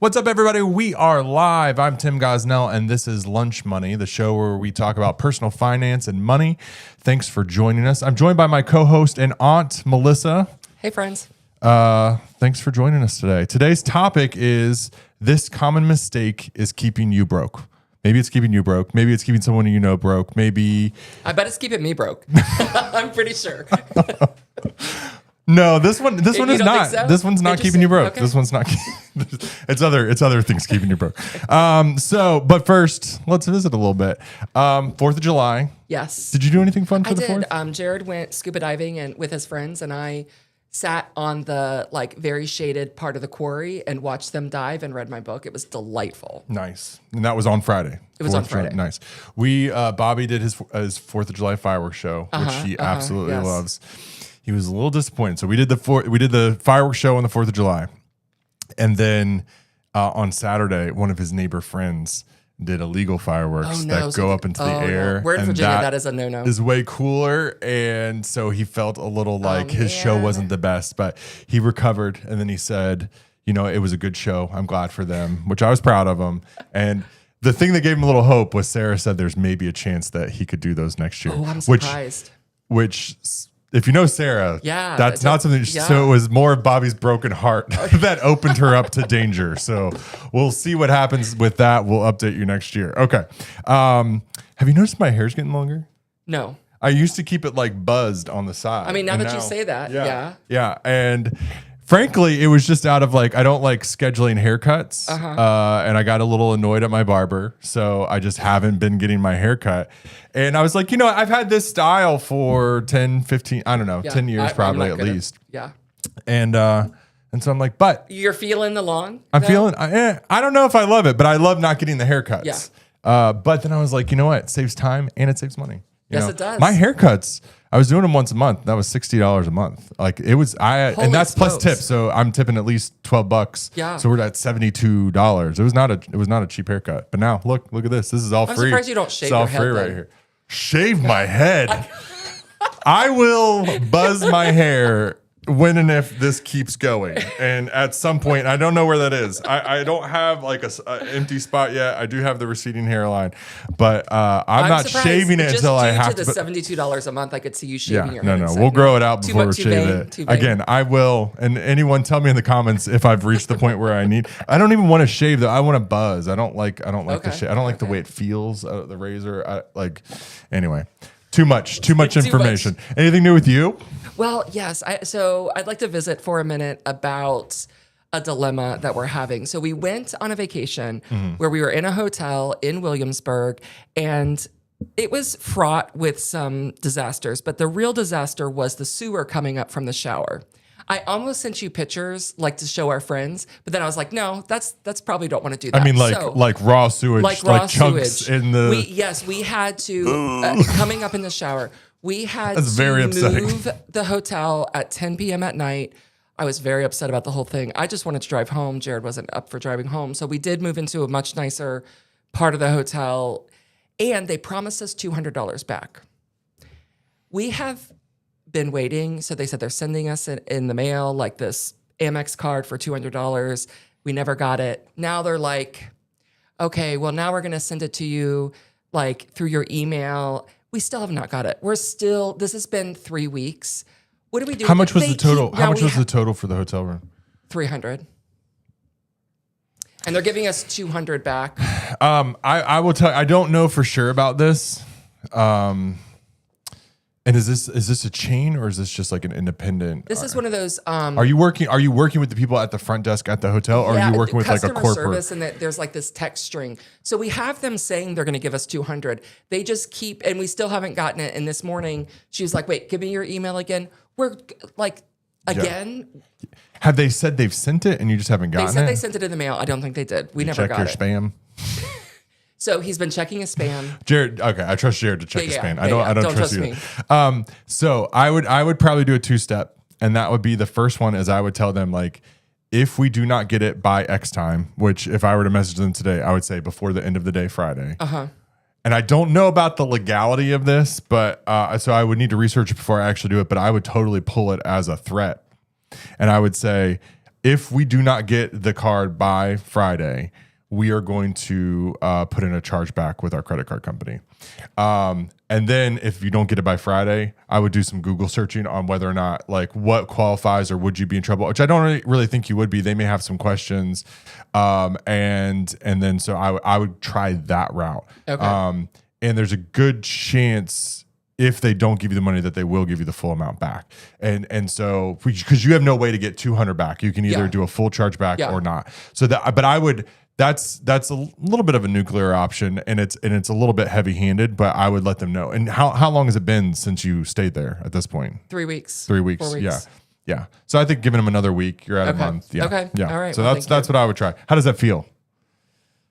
What's up, everybody? We are live. I'm Tim Gosnell, and this is Lunch Money, the show where we talk about personal finance and money. Thanks for joining us. I'm joined by my co-host and aunt, Melissa. Hey, friends. Thanks for joining us today. Today's topic is this common mistake is keeping you broke. Maybe it's keeping you broke. Maybe it's keeping someone you know broke. Maybe... I bet it's keeping me broke. I'm pretty sure. No, this one is not. So? This one's not keeping you broke. Okay. This one's not. It's other things keeping you broke. But first, let's visit a little bit. 4th of July. Yes. Did you do anything fun for the I 4th? did. Jared went scuba diving and with his friends, and I sat on the very shaded part of the quarry and watched them dive and read my book. It was delightful. Nice. And that was on Friday. It was on Friday. Nice. We Bobby did his 4th of July fireworks show, which he absolutely loves. He was a little disappointed. So we did the fireworks show on the 4th of July. And then on Saturday, one of his neighbor friends did illegal fireworks that go up into the air. No. We're in Virginia, that is a no-no. Is way cooler. And so he felt a little like his show wasn't the best, but he recovered. And then he said, it was a good show. I'm glad for them, which I was proud of him. And the thing that gave him a little hope was Sarah said there's maybe a chance that he could do those next year. Oh, I'm surprised. Which if you know Sarah, that's not something. Yeah. So it was more of Bobby's broken heart that opened her up to danger. So we'll see what happens with that. We'll update you next year. Okay. Have you noticed my hair's getting longer? No. I used to keep it buzzed on the side. I mean, now that you say that, yeah. And frankly, it was just out of I don't like scheduling haircuts. And I got a little annoyed at my barber. So I just haven't been getting my hair cut. And I was like, I've had this style for 10, 15, I don't know, 10 years probably at least. Yeah. And so I'm like, but you're feeling the lawn? I'm feeling, I don't know if I love it, but I love not getting the haircuts. Yeah. But then I was like, you know what? It saves time and it saves money. Yes, it does. My haircuts, I was doing them once a month. That was $60 a month. And that's plus tips. So I'm tipping at least $12. Yeah. So we're at $72. It was not a cheap haircut. But now look at this. This is all free. I'm surprised you don't shave your head right here. Shave my head. I will buzz my hair when and if this keeps going. And at some point, I don't know where that is. I don't have an empty spot yet. I do have the receding hairline, but I'm not shaving it until I have to. Just due to the $72 a month, I could see you shaving your head. No, we'll grow it out before we shave it. Again, I will. And anyone tell me in the comments if I've reached the point where I need. I don't even want to shave though. I want to buzz. I don't like the shave. I don't like the way it feels. The razor. Anyway. Too much information. Anything new with you? Well, yes. So I'd like to visit for a minute about a dilemma that we're having. So we went on a vacation where we were in a hotel in Williamsburg, and it was fraught with some disasters, but the real disaster was the sewer coming up from the shower. I almost sent you pictures to show our friends, but then I was like, no, that's probably don't want to do that. I mean, like raw sewage, like raw chunks sewage. in the. We had to coming up in the shower. We had to very move the hotel at 10 p.m. at night. I was very upset about the whole thing. I just wanted to drive home. Jared wasn't up for driving home, so we did move into a much nicer part of the hotel, and they promised us $200 back. We have been waiting. So they said they're sending us in the mail this Amex card for $200. We never got it. Now they're like, okay, well now we're going to send it to you through your email. We still have not got it. This has been 3 weeks. What do we do? How much was the total? How much was the total for the hotel room? $300. And they're giving us $200 back. I will tell you, I don't know for sure about this. And is this a chain or is this just an independent? This is one of those. Are you working with the people at the front desk at the hotel, or are you working with a corporate customer service? And there's this text string. So we have them saying they're going to give us $200. They just keep, and we still haven't gotten it. And this morning she was like, "Wait, give me your email again." We're again. Yeah. Have they said they've sent it and you just haven't gotten it? They said they sent it in the mail. I don't think they did. We never got it. Check your spam. So he's been checking his spam. Jared, okay, I trust Jared to check his spam. I don't trust me. So I would probably do a 2-step, and that would be the first one is I would tell them if we do not get it by X time, which if I were to message them today, I would say before the end of the day Friday. And I don't know about the legality of this, but so I would need to research it before I actually do it. But I would totally pull it as a threat, and I would say, if we do not get the card by Friday, we are going to put in a chargeback with our credit card company. And then if you don't get it by Friday, I would do some Google searching on whether or not like what qualifies or would you be in trouble, which I don't really think you would be. They may have some questions. And then so I would try that route. Okay. And there's a good chance if they don't give you the money that they will give you the full amount back. And so because you have no way to get 200 back, you can either do a full chargeback or not. So that, but I would, that's a little bit of a nuclear option, and it's a little bit heavy-handed, but I would let them know. And how long has it been since you stayed there at this point? 3 weeks. 3 weeks. 4 weeks. Yeah. So I think giving them another week, you're at a month. Yeah. Okay. Yeah. All right. So Well, that's what I would try. How does that feel?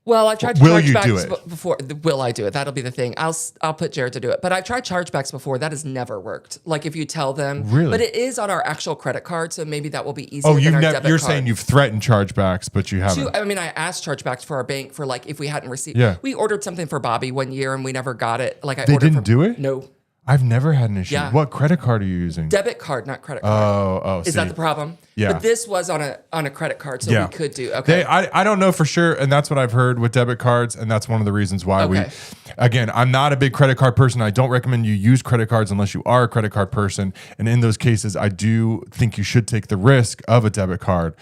Well, I tried to Will charge you backs do it? before. Will I do it? That'll be the thing. I'll put Jared to do it. But I've tried chargebacks before. That has never worked. Like if you tell them, Really? But it is on our actual credit card, so maybe that will be easier. Oh, than our debit you're card. saying you've threatened chargebacks, but you haven't. I mean, I asked chargebacks for our bank for like if we hadn't received. Yeah. We ordered something for Bobby one year and we never got it. Like They ordered didn't do it? No. I've never had an issue. Yeah. What credit card are you using? Debit card, not credit card. Oh, Is that the problem? Yeah. But this was on a credit card, so we could do. Okay. I don't know for sure, and that's what I've heard with debit cards, and that's one of the reasons why again, I'm not a big credit card person. I don't recommend you use credit cards unless you are a credit card person, and in those cases, I do think you should take the risk of a debit card.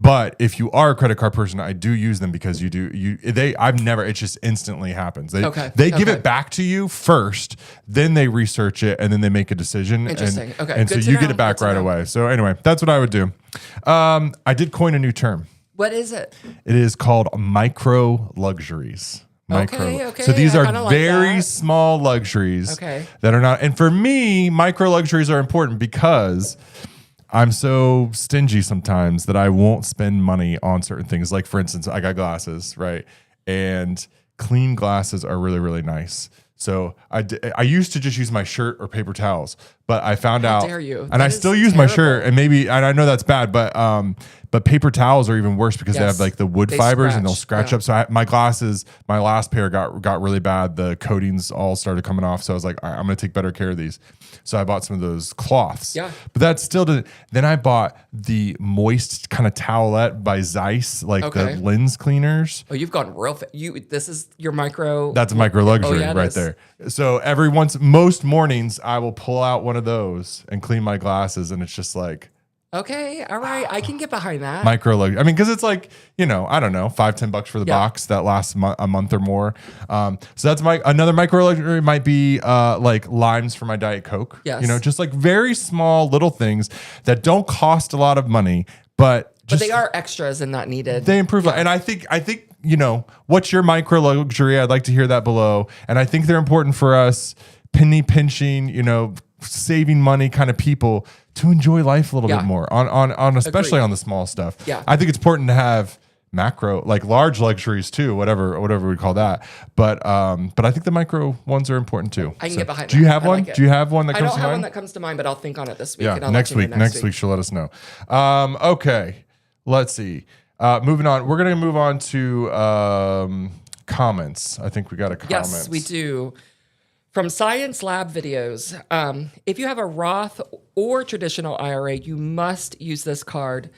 But if you are a credit card person, I do use them because it just instantly happens. They give it back to you first, then they research it, and then they make a decision. Interesting. Okay. And so Good to you get know. it back Good to right know. away. So anyway, that's what I would do. I did coin a new term. What is it? It is called micro luxuries. Okay. So these I are kinda like very that. small luxuries Okay. that are not. And for me, micro luxuries are important because I'm so stingy sometimes that I won't spend money on certain things. Like for instance, I got glasses, right? And clean glasses are really, really nice. So I used to just use my shirt or paper towels, but I found out, dare you? and That I is still use my terrible. shirt, and I know that's bad, but paper towels are even worse because they Yes. have like the wood They fibers and they'll scratch, scratch yeah. up. So my glasses, my last pair got really bad. The coatings all started coming off. So I was like, all right, I'm going to take better care of these. So I bought some of those cloths. Yeah. But that still didn't. Then I bought the moist kind of towelette by Zeiss, like Okay. the lens cleaners. Oh, you've gone real. This is your micro. That's a micro luxury yeah, it right is. there. So most mornings I will pull out one of those and clean my glasses, and it's just like Okay. All right. I can get behind that. micro luxury. I mean, because it's like, I don't know, $5-10 for the Yeah. box that lasts a month or more. So that's another micro luxury might be like limes for my Diet Coke. Yes. Just like very small little things that don't cost a lot of money, but but just they are extras and not needed. they improve. And I think, what's your micro luxury? I'd like to hear that below. And I think they're important for us penny pinching, saving money kind of people to enjoy life a little bit more on especially Agreed. on the small stuff. Yeah. I think it's important to have macro, like large luxuries too, whatever we call that. But I think the micro ones are important too. I can get behind Do you that. have I one? like it. Do you have one that I comes don't to have mind? one that comes to mind, but I'll think on it this week. Yeah, and I'll next let you week. know Next week, she'll let us know. Okay, let's see. Moving on. We're gonna move on to comments. I think we got a comment. Yes, we do. From Science Lab videos, if you have a Roth or traditional IRA, you must use this card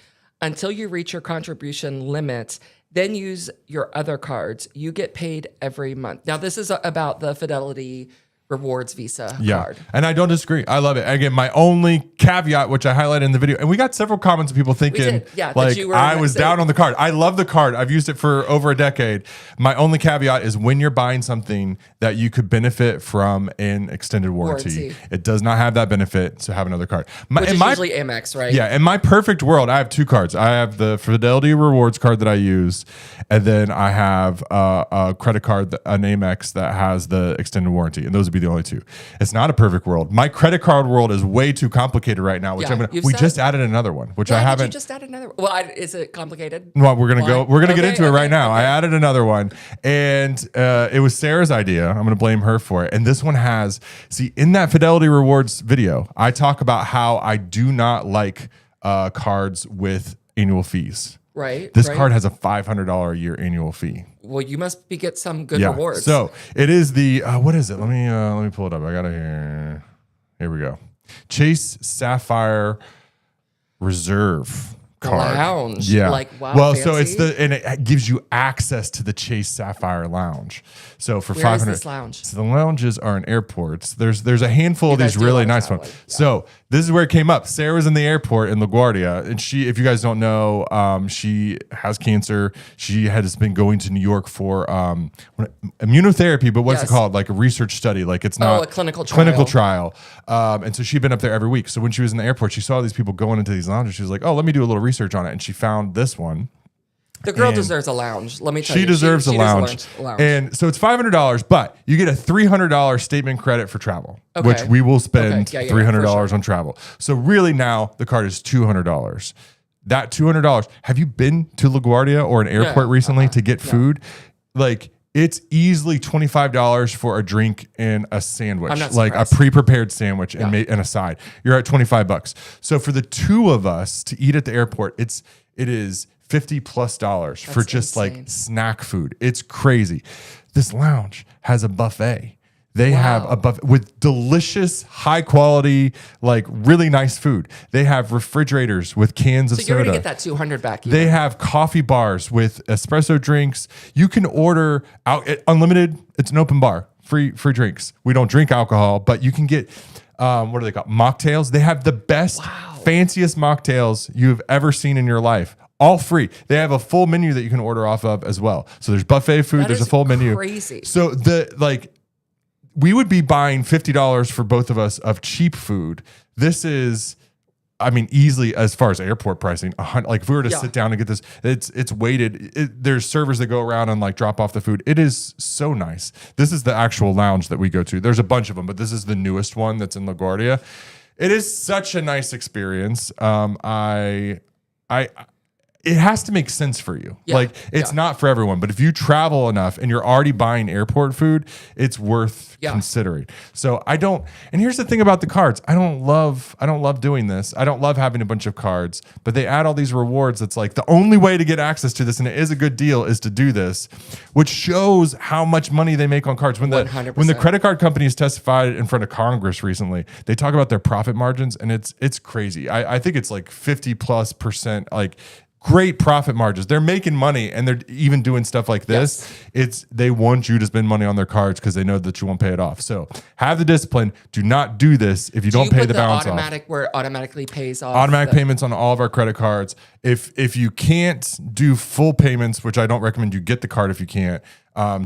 until you reach your contribution limit. Then use your other cards. You get paid every month. Now, this is about the Fidelity Rewards Visa card. And I don't disagree. I love it. Again, my only caveat, which I highlighted in the video, and we got several comments of people thinking, did. Yeah, that like, you were I was saying- down on the card. I love the card. I've used it for over a decade. My only caveat is when you're buying something that you could benefit from an extended warranty. It does not have that benefit, so have another card. Which is usually Amex, right? Yeah, in my perfect world, I have two cards. I have the Fidelity Rewards card that I use, and then I have a credit card, an Amex that has the extended warranty, and those would be the only two. It's not a perfect world. My credit card world is way too complicated right now, which Yeah, you've we said- just added another one, which I Why did haven't. you just add another? Well, is it complicated? Well, we're gonna get into it right now. okay. I added another one, and it was Sarah's idea. I'm gonna blame her for it. And this one has, in that Fidelity Rewards video, I talk about how I do not like cards with annual fees. Right. This right. card has a $500 a year annual fee. Well, you must get some good rewards. So it is the what is it? Let me pull it up. I got it here. Here we go. Chase Sapphire Reserve card. Lounge. Yeah. Like, wow, Well, so it's fancy. and it gives you access to the Chase Sapphire Lounge. So for Where is 500, this lounge? So the lounges are in airports. There's a handful of guys these do a really lot of nice traveling. ones. Yeah. So this is where it came up. Sarah was in the airport in LaGuardia, and she, if you guys don't know, she has cancer. She has been going to New York for immunotherapy, but what's it Yes. called? Like a research study. Like it's not a clinical trial. And so she'd been up there every week. So when she was in the airport, she saw these people going into these lounges. She was like, "Oh, let me do a little research on it," and she found this one. The girl And deserves a lounge. Let me tell you. She deserves a lounge. lounge. And so it's $500, but you get a $300 statement credit for travel, Okay. which we will spend Okay. Yeah, $300 for sure. on travel. So really now the card is $200. That $200, have you been to LaGuardia or an airport recently to get food? Like it's easily $25 for a drink and a sandwich, I'm not like a surprised. pre-prepared sandwich and a side. You're at $25. So for the two of us to eat at the airport, it is $50+ for just like insane. snack food. It's crazy. This lounge has a buffet. They have a buffet with delicious, high quality, like really nice food. They have refrigerators with cans of So you're soda. gonna get that 200 back. They have coffee bars with espresso drinks. You can order out unlimited. It's an open bar, free drinks. We don't drink alcohol, but you can get what are they called? Mocktails. They have the best, fanciest mocktails you've ever seen in your life. All free. They have a full menu that you can order off of as well. So there's buffet food. That There's a is full menu. crazy. So we would be buying $50 for both of us of cheap food. This is, I mean, easily as far as airport pricing. Like if we were to sit down and get this, it's weighted. There's servers that go around and like drop off the food. It is so nice. This is the actual lounge that we go to. There's a bunch of them, but this is the newest one that's in LaGuardia. It is such a nice experience. It has to make sense for you. Yeah, Like it's not for everyone, but if you travel enough and you're already buying airport food, it's worth considering. So and here's the thing about the cards. I don't love doing this. I don't love having a bunch of cards, but they add all these rewards. That's like the only way to get access to this, and it is a good deal, is to do this, which shows how much money they make on cards. When the 100%. credit card companies testified in front of Congress recently, they talk about their profit margins, and it's crazy. I think it's like 50+%, like great profit margins. They're making money, and they're even doing stuff like this. They want you to spend money on their cards because they know that you won't pay it off. So have the discipline. Do not do this if you don't pay the balance off. Where it automatically pays off. Automatic payments on all of our credit cards. If you can't do full payments, which I don't recommend you get the card if you can't,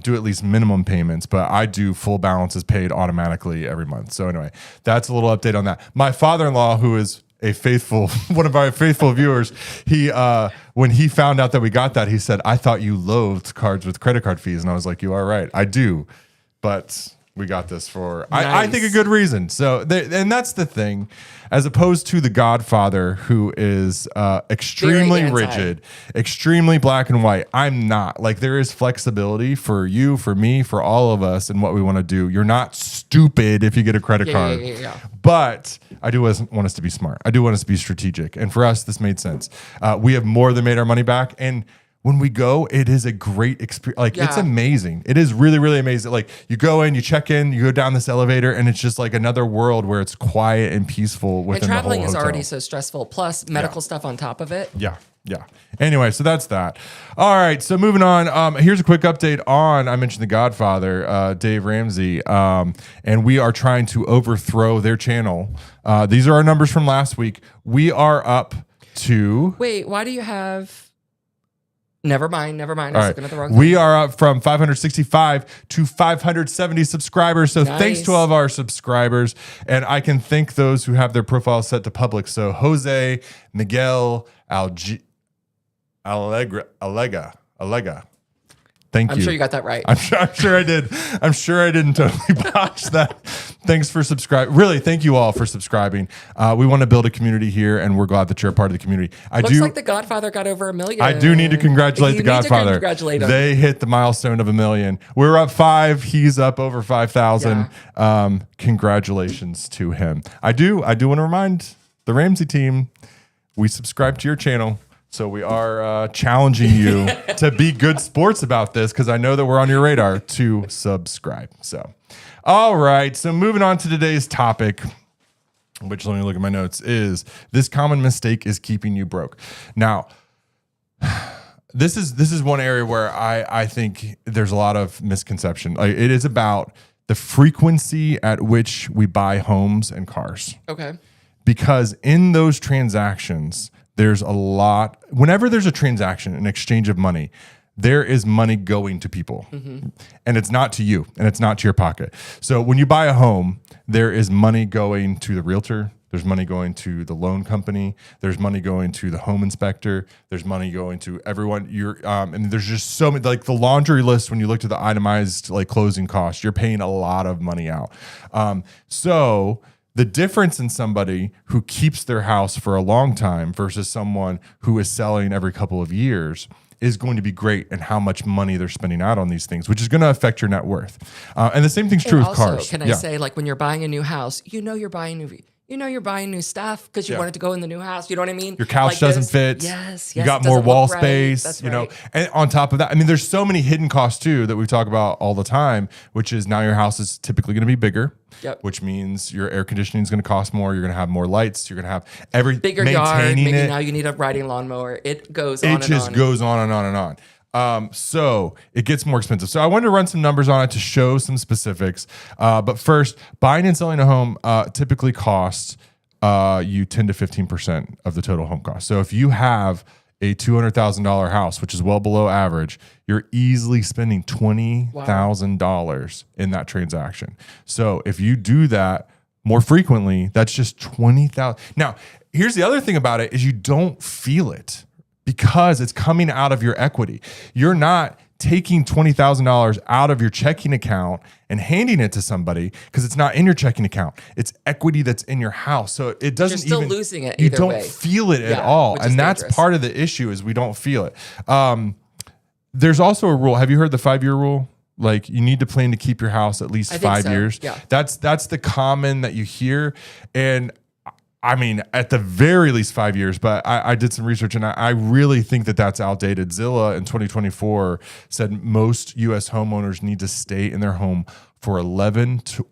do at least minimum payments, but I do full balances paid automatically every month. So anyway, that's a little update on that. My father-in-law, who is one of our faithful viewers, he when he found out that we got that, he said, "I thought you loathed cards with credit card fees," and I was like, "You are right, I do, but we got this for I think a good reason." So and that's the thing, as opposed to The Godfather, who is extremely Very anti. rigid, extremely black and white. I'm not. Like there is flexibility for you, for me, for all of us, and what we want to do. You're not stupid if you get a credit card. But I do want us to be smart. I do want us to be strategic. And for us, this made sense. We have more than made our money back. And when we go, it is a great experience. Like it's amazing. It is really, really amazing. Like you go in, you check in, you go down this elevator, and it's just like another world where it's quiet and peaceful within And the whole traveling is hotel. already so stressful, plus medical stuff on top of it. Yeah. Anyway, so that's that. All right. So moving on. Here's a quick update on, I mentioned The Godfather, Dave Ramsey, and we are trying to overthrow their channel. These are our numbers from last week. We are up to. Wait, why do you have? Never mind. I was All right. looking at the wrong We thing. are up from 565 to 570 subscribers. So thanks to all of our subscribers. And I can thank those who have their profiles set to public. So Jose, Miguel, Allega. Thank you. I'm sure you got that right. I'm sure I did. I'm sure I didn't totally botch that. Thanks for subscribing. Really, thank you all for subscribing. We want to build a community here, and we're glad that you're a part of the community. Looks like The Godfather got over 1 million. I do need to congratulate You The need to Godfather. congratulate him. They hit the milestone of 1 million. We're up 5. He's up over 5,000. Congratulations to him. I do want to remind the Ramsey team, we subscribe to your channel. So we are challenging you to be good sports about this, because I know that we're on your radar to subscribe. So, all right. So moving on to today's topic. which let me look at my notes, is this common mistake is keeping you broke. Now, this is one area where I think there's a lot of misconception. Like, it is about the frequency at which we buy homes and cars. Okay. Because in those transactions, there's a lot, whenever there's a transaction, an exchange of money, there is money going to people, and it's not to you, and it's not to your pocket. So when you buy a home, there is money going to the realtor. There's money going to the loan company. There's money going to the home inspector. There's money going to everyone. And there's just so many, like the laundry list. When you look to the itemized like closing costs, you're paying a lot of money out. So the difference in somebody who keeps their house for a long time versus someone who is selling every couple of years is going to be great, and how much money they're spending out on these things, which is going to affect your net worth. And the same thing's true with cars. Can I say, like, when you're buying a new house, you're buying new stuff because you want it to go in the new house. You know what I mean? Your couch like doesn't fit. Yes. You got more wall space. That's right. And on top of that, I mean, there's so many hidden costs too that we talk about all the time, which is now your house is typically going to be bigger. Yep. Which means your air conditioning is going to cost more. You're going to have more lights. You're going to have bigger yard. Maybe now you need a riding lawnmower. It goes on and on. It just goes on and on and on. So it gets more expensive. So I wanted to run some numbers on it to show some specifics. But first, buying and selling a home typically costs you 10 to 15% of the total home cost. So if you have a $200,000 house, which is well below average, you're easily spending $20,000 in that transaction. So if you do that more frequently, that's just $20,000. Now, here's the other thing about it is you don't feel it because it's coming out of your equity. You're not taking $20,000 out of your checking account and handing it to somebody because it's not in your checking account. It's equity that's in your house. So it doesn't You're still even losing it. You don't feel it at all. And that's dangerous. part of the issue is we don't feel it. There's also a rule. Have you heard the 5-year rule? Like you need to plan to keep your house at least 5 years. Yeah. That's the common that you hear. And I mean, at the very least 5 years, but I did some research and I really think that that's outdated. Zillow in 2024 said most U.S. homeowners need to stay in their home for 11 to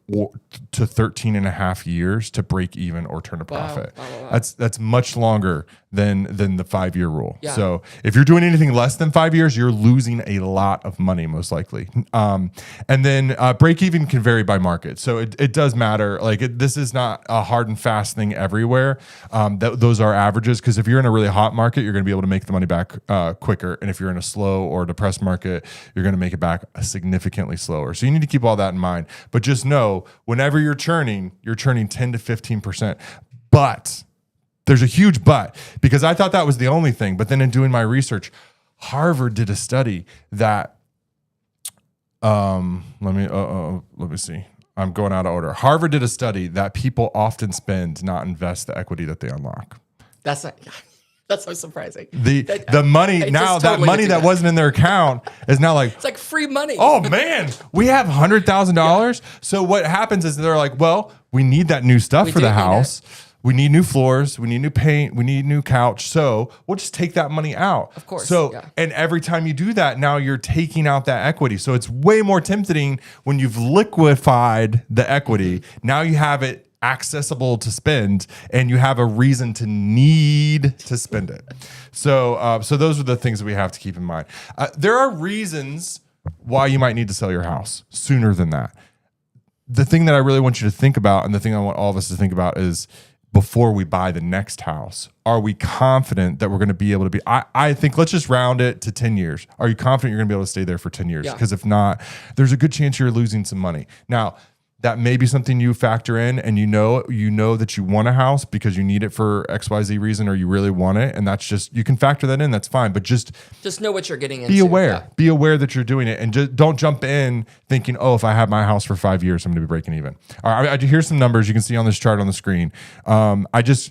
13 and a half years to break even or turn a profit. Wow. That's much longer than the 5-year rule. Yeah. So if you're doing anything less than 5 years, you're losing a lot of money, most likely. And then break even can vary by market. So it does matter. Like this is not a hard and fast thing everywhere. Those are averages because if you're in a really hot market, you're going to be able to make the money back quicker. And if you're in a slow or depressed market, you're going to make it back significantly slower. So you need to keep all that in mind. But just know, whenever you're churning 10 to 15%. But there's a huge but, because I thought that was the only thing. But then in doing my research, Harvard did a study that let me see. I'm going out of order. Harvard did a study that people often spend, not invest the equity that they unlock. That's so surprising. The money now, that money that wasn't in their account is now like, it's like free money. Oh man, we have $100,000. So what happens is they're like, well, we need that new stuff for the house. We need new floors. We need new paint. We need new couch. So we'll just take that money out. Of course. So, and every time you do that, now you're taking out that equity. So it's way more tempting when you've liquefied the equity. Now you have it accessible to spend and you have a reason to need to spend it. So those are the things that we have to keep in mind. There are reasons why you might need to sell your house sooner than that. The thing that I really want you to think about, and the thing I want all of us to think about, is before we buy the next house, are we confident that we're going to be able to be, I think let's just round it to 10 years. Are you confident you're going to be able to stay there for 10 years? Because if not, there's a good chance you're losing some money. Now, that may be something you factor in, and you know that you want a house because you need it for XYZ reason, or you really want it, and that's just, you can factor that in, that's fine, but just know what you're getting into. Be aware. Be aware that you're doing it, and just don't jump in thinking, oh, if I have my house for 5 years, I'm going to be breaking even. All right, here's some numbers you can see on this chart on the screen. I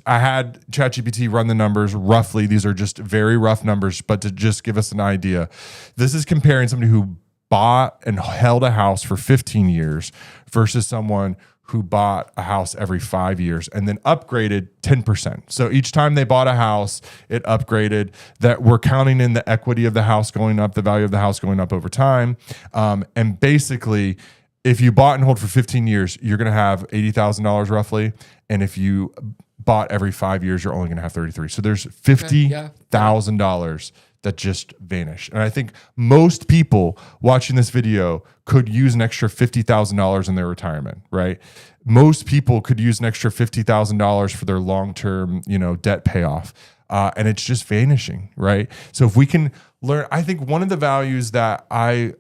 had ChatGPT run the numbers roughly. These are just very rough numbers, but to just give us an idea, this is comparing somebody who bought and held a house for 15 years versus someone who bought a house every 5 years and then upgraded 10%. So each time they bought a house, it upgraded. That we're counting in the equity of the house going up, the value of the house going up over time. And basically, if you bought and hold for 15 years, you're going to have $80,000 roughly. And if you bought every 5 years, you're only going to have 33. So there's $50,000 that just vanish. And I think most people watching this video could use an extra $50,000 in their retirement, right? Most people could use an extra $50,000 for their long-term, debt payoff. And it's just vanishing, right? So if we can learn, I think one of the values that I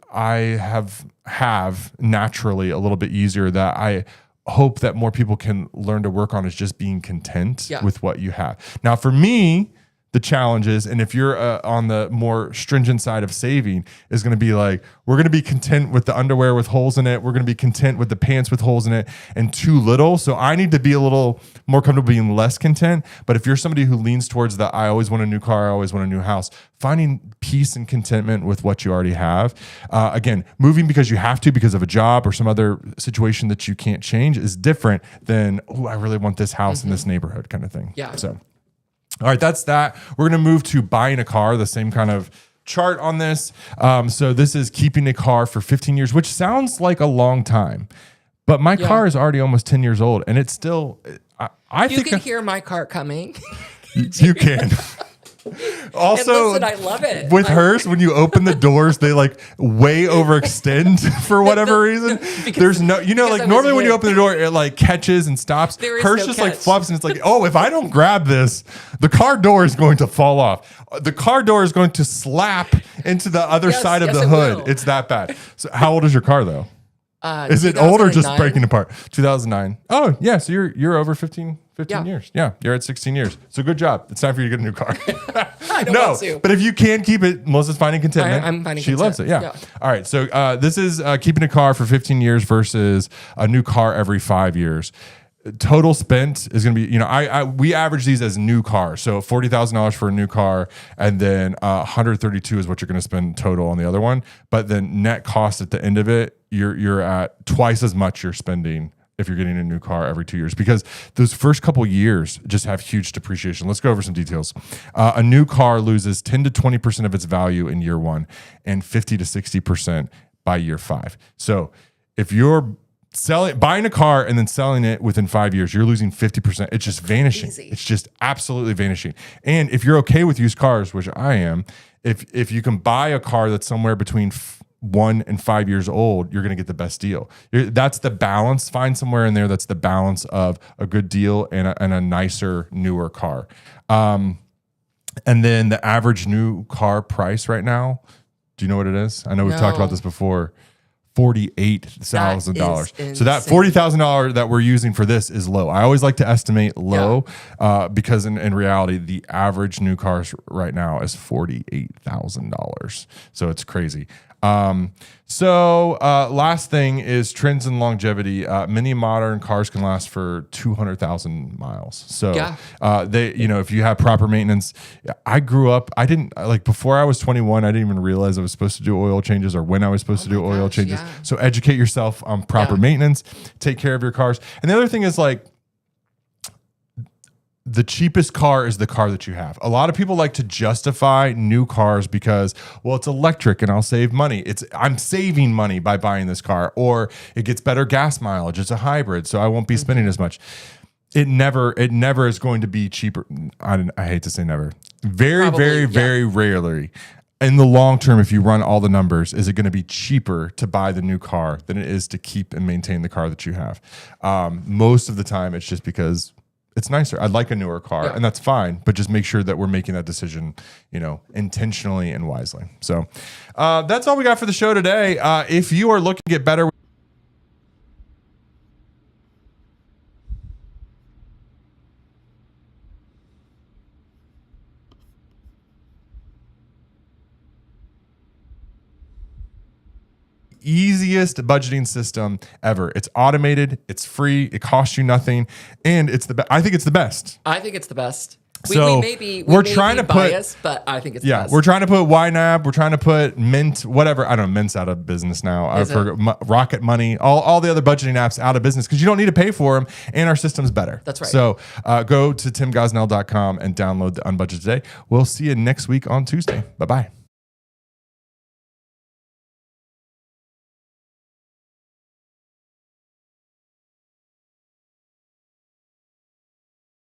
have naturally a little bit easier that I hope that more people can learn to work on is just being content with what you have. Now, for me, the challenges, and if you're on the more stringent side of saving, is going to be like, we're going to be content with the underwear with holes in it. We're going to be content with the pants with holes in it and too little. So I need to be a little more comfortable being less content. But if you're somebody who leans towards the, I always want a new car, I always want a new house, finding peace and contentment with what you already have. Again, moving because you have to, because of a job or some other situation that you can't change is different than, oh, I really want this house in this neighborhood kind of thing. Yeah. So. All right, that's that. We're going to move to buying a car, the same kind of chart on this. So this is keeping a car for 15 years, which sounds like a long time. But my car is already almost 10 years old, and it's still, I think... You can hear my car coming. You can. Also, and listen, I love it. With hers, when you open the doors, they like way overextend for whatever reason. There's no, like normally when you open the door, it like catches and stops. Hers just like flops, and it's like, oh, if I don't grab this, the car door is going to fall off. The car door is going to slap into the other side of the hood. It's that bad. So, how old is your car though? Is it old or just breaking apart? 2009. Oh yeah, so you're over 15 years. Yeah, you're at 16 years. So good job. It's time for you to get a new car. I don't want to. But if you can keep it, Melissa's finding contentment. I'm finding She content. loves it. Yeah. All right. So this is keeping a car for 15 years versus a new car every 5 years. Total spent is going to be, we average these as new cars. So $40,000 for a new car, and then 132 is what you're going to spend total on the other one. But then net cost at the end of it, you're at twice as much you're spending if you're getting a new car every 2 years, because those first couple years just have huge depreciation. Let's go over some details. A new car loses 10 to 20% of its value in year one and 50 to 60% by year 5. So if you're buying a car and then selling it within 5 years, you're losing 50%. It's just vanishing. Easy. It's just absolutely vanishing. And if you're okay with used cars, which I am, if you can buy a car that's somewhere between 1 and 5 years old, you're going to get the best deal. That's the balance. Find somewhere in there that's the balance of a good deal and a nicer, newer car. And then the average new car price right now, do you know what it is? I know we've talked about this before. $48,000. So that $40,000 that we're using for this is low. I always like to estimate low because in reality, the average new cars right now is $48,000. So it's crazy. Last thing is trends in longevity. Many modern cars can last for 200,000 miles. So if you have proper maintenance, I grew up, before I was 21, I didn't even realize I was supposed to do oil changes or when I was supposed to do oil changes. Yeah. So educate yourself on proper maintenance, take care of your cars. And the other thing is the cheapest car is the car that you have. A lot of people like to justify new cars because, well, it's electric and I'll save money. I'm saving money by buying this car, or it gets better gas mileage. It's a hybrid, so I won't be spending as much. It never is going to be cheaper. I hate to say never. Very rarely. In the long term, if you run all the numbers, is it going to be cheaper to buy the new car than it is to keep and maintain the car that you have? Most of the time, it's just because it's nicer. I'd like a newer car, and that's fine, but just make sure that we're making that decision, intentionally and wisely. So that's all we got for the show today. If you are looking to get better, easiest budgeting system ever. It's automated, it's free, it costs you nothing, and I think it's the best. I think it's the best. So we're trying to put biased, but I think it's the best. We're trying to put YNAB, we're trying to put Mint, whatever. I don't know, Mint's out of business now. I've heard Rocket Money, all the other budgeting apps out of business because you don't need to pay for them, and our system's better. That's right. So go to timgosnell.com and download the Unbudgeted Today. We'll see you next week on Tuesday. Bye-bye.